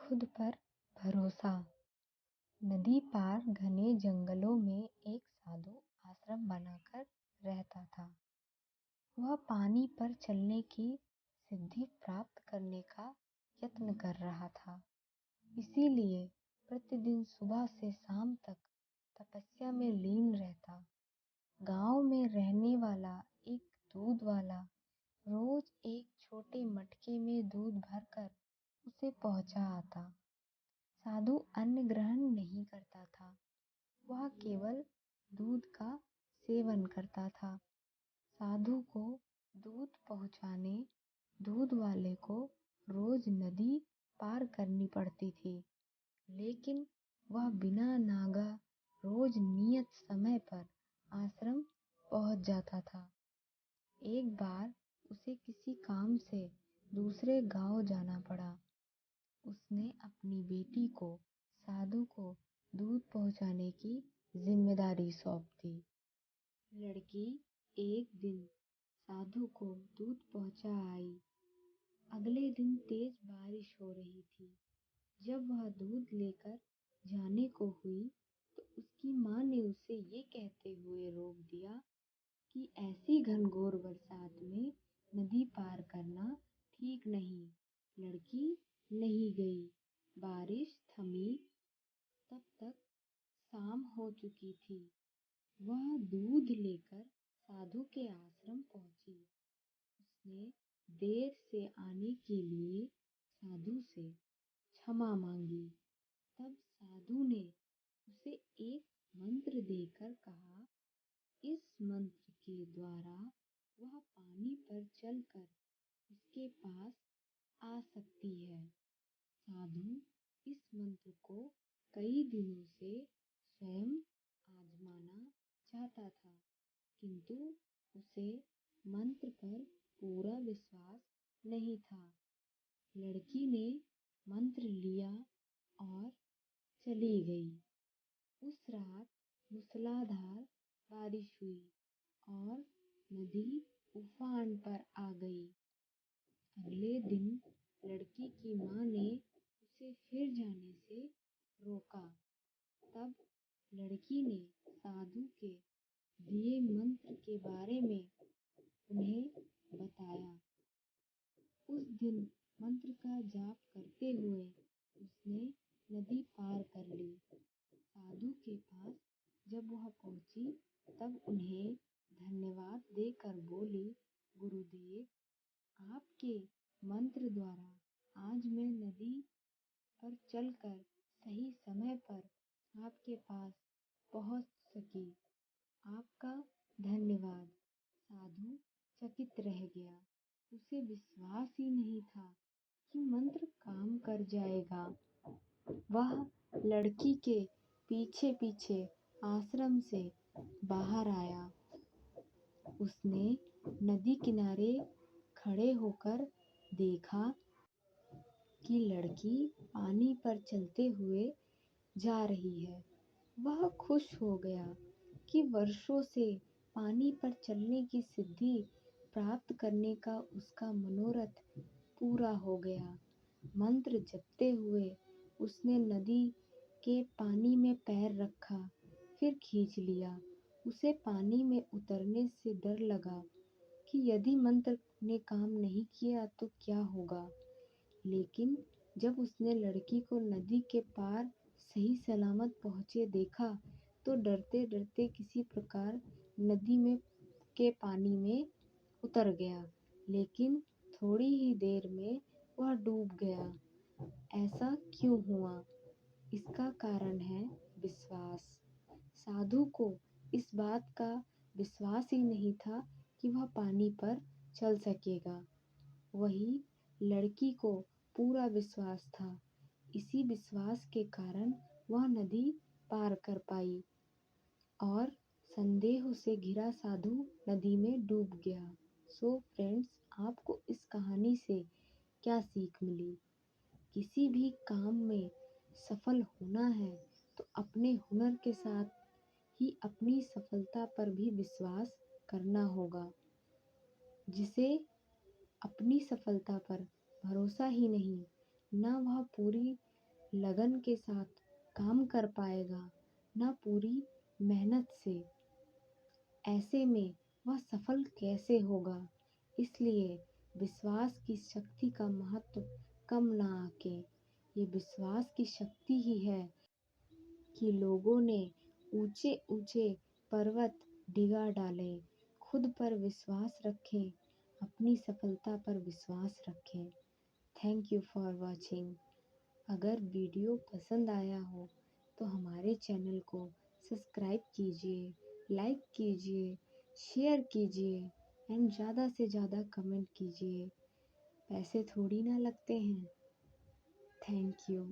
खुद पर भरोसा। नदी पार घने जंगलों में एक साधु आश्रम बनाकर रहता था। वह पानी पर चलने की सिद्धि प्राप्त करने का यत्न कर रहा था। इसीलिए प्रतिदिन सुबह से शाम तक तपस्या में लीन रहता। गांव में रहने वाला एक दूध वाला रोज एक छोटे मटके में दूध भरकर उसे पहुंचा आता। साधु अन्न ग्रहण नहीं करता था, वह केवल दूध का सेवन करता था। साधु को दूध पहुंचाने दूध वाले को रोज नदी पार करनी पड़ती थी, लेकिन वह बिना नागा रोज नियत समय पर आश्रम पहुंच जाता था। एक बार उसे किसी काम से दूसरे गांव जाना पड़ा। उसने अपनी बेटी को साधु को दूध पहुंचाने की जिम्मेदारी सौंप दी। लड़की एक दिन साधु को दूध पहुंचा आई। अगले दिन तेज बारिश हो रही थी। जब वह दूध लेकर जाने को हुई तो उसकी माँ ने उसे ये कहते हुए रोक दिया कि ऐसी घनघोर बरसात में नदी पार करना ठीक नहीं। लड़की नहीं गई। बारिश थमी। तब तक शाम हो चुकी थी। वह दूध लेकर साधु के आश्रम पहुंची। उसने देर से आने के लिए साधु से क्षमा मांगी। तब साधु ने उसे एक मंत्र देकर कहा, इस मंत्र के द्वारा वह पानी पर चलकर इसके पास आ सकती है। साधु इस मंत्र को कई दिनों से स्वयं आजमाना चाहता था, किंतु उसे मंत्र पर पूरा विश्वास नहीं था। लड़की ने मंत्र लिया और चली गई। उस रात मूसलाधार बारिश हुई और नदी उफान पर आ गई। अगले दिन लड़की की माँ ने उसे फिर जाने से रोका। तब लड़की ने साधु के दिए मंत्र के बारे में उन्हें बताया। उस दिन मंत्र का जाप करते हुए उसने नदी पार कर ली। साधु के पास जब वह पहुंची तब उन्हें धन्यवाद देकर बोली, गुरुदेव, आपके मंत्र द्वारा आज मैं नदी पर चलकर सही समय पर आपके पास पहुंच सकी। आपका धन्यवाद। साधु चकित रह गया। उसे विश्वास ही नहीं था कि मंत्र काम कर जाएगा। वह लड़की के पीछे पीछे आश्रम से बाहर आया। उसने नदी किनारे खड़े होकर देखा कि लड़की पानी पर चलते हुए जा रही है। वह खुश हो गया कि वर्षों से पानी पर चलने की सिद्धि प्राप्त करने का उसका मनोरथ पूरा हो गया। मंत्र जपते हुए उसने नदी के पानी में पैर रखा, फिर खींच लिया। उसे पानी में उतरने से डर लगा कि यदि मंत्र ने काम नहीं किया तो क्या होगा। लेकिन जब उसने लड़की को नदी के पार सही सलामत पहुंचे देखा तो डरते डरते किसी प्रकार नदी में के पानी में उतर गया। लेकिन थोड़ी ही देर में वह डूब गया। ऐसा क्यों हुआ? इसका कारण है विश्वास। साधु को इस बात का विश्वास ही नहीं था कि वह पानी पर चल सकेगा। वही लड़की को पूरा विश्वास था। इसी विश्वास के कारण वह नदी पार कर पाई और संदेह से घिरा साधु नदी में डूब गया। सो फ्रेंड्स, आपको इस कहानी से क्या सीख मिली? किसी भी काम में सफल होना है तो अपने हुनर के साथ ही अपनी सफलता पर भी विश्वास करना होगा। जिसे अपनी सफलता पर भरोसा ही नहीं, ना वह पूरी लगन के साथ काम कर पाएगा, ना पूरी मेहनत से, ऐसे में वह सफल कैसे होगा। इसलिए विश्वास की शक्ति का महत्व कम ना आके, ये विश्वास की शक्ति ही है कि लोगों ने ऊंचे ऊंचे पर्वत डिगा डाले। खुद पर विश्वास रखें, अपनी सफलता पर विश्वास रखें। Thank you for watching. अगर वीडियो पसंद आया हो तो हमारे चैनल को सब्सक्राइब कीजिए, लाइक कीजिए, शेयर कीजिए एंड ज़्यादा से ज़्यादा कमेंट कीजिए। पैसे थोड़ी ना लगते हैं। Thank you.